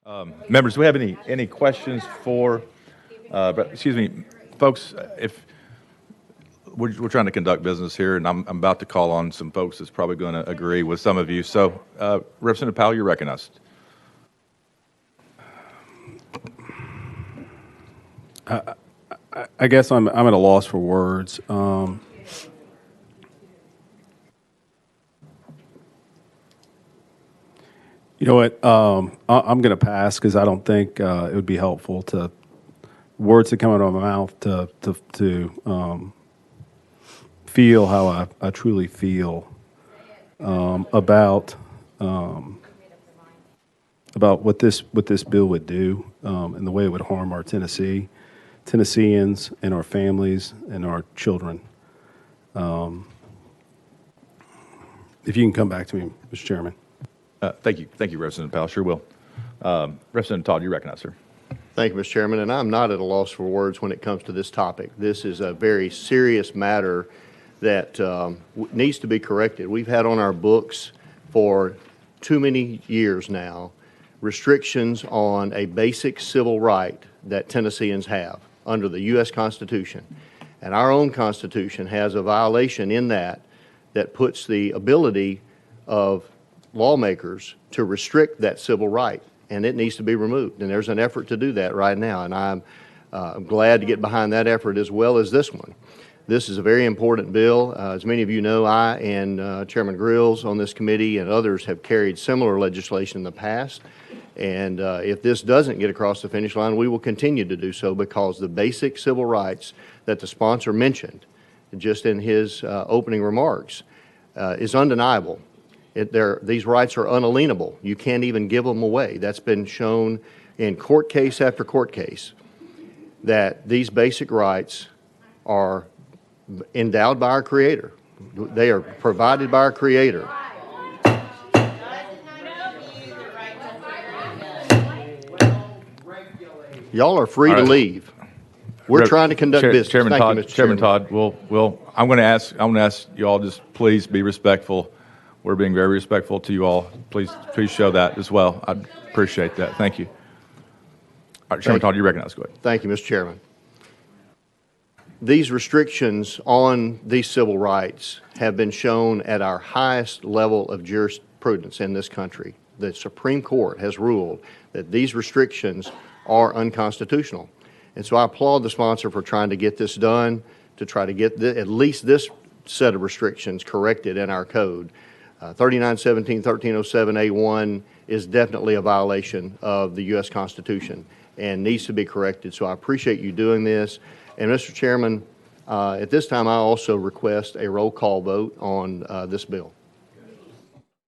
Members, do we have any questions for, excuse me, folks, if we're trying to conduct business here, and I'm about to call on some folks that's probably going to agree with some of you. So, Representative Powell, you're recognized. I guess I'm at a loss for words. You know what? I'm going to pass because I don't think it would be helpful to words that come out of my mouth to feel how I truly feel about what this bill would do and the way it would harm our Tennesseans and our families and our children. If you can come back to me, Mr. Chairman. Thank you, Representative Powell. Sure will. Representative Todd, you recognize, sir. Thank you, Mr. Chairman, and I'm not at a loss for words when it comes to this topic. This is a very serious matter that needs to be corrected. We've had on our books for too many years now restrictions on a basic civil right that Tennesseans have under the U.S. Constitution. And our own Constitution has a violation in that puts the ability of lawmakers to restrict that civil right, and it needs to be removed. And there's an effort to do that right now, and I'm glad to get behind that effort as well as this one. This is a very important bill. As many of you know, I and Chairman Grills on this committee and others have carried similar legislation in the past. And if this doesn't get across the finish line, we will continue to do so because the basic civil rights that the sponsor mentioned just in his opening remarks is undeniable. These rights are unalienable. You can't even give them away. That's been shown in court case after court case, that these basic rights are endowed by our Creator. They are provided by our Creator. Y'all are free to leave. We're trying to conduct business. Chairman Todd, I'm going to ask you all just please be respectful. We're being very respectful to you all. Please show that as well. I appreciate that. Thank you. All right, Chairman Todd, you recognize. Go ahead. Thank you, Mr. Chairman. These restrictions on these civil rights have been shown at our highest level of jurisprudence in this country. The Supreme Court has ruled that these restrictions are unconstitutional. And so I applaud the sponsor for trying to get this done, to try to get at least this set of restrictions corrected in our code. 3917, 1307A1 is definitely a violation of the U.S. Constitution and needs to be corrected. So I appreciate you doing this. And Mr. Chairman, at this time, I also request a roll call vote on this bill.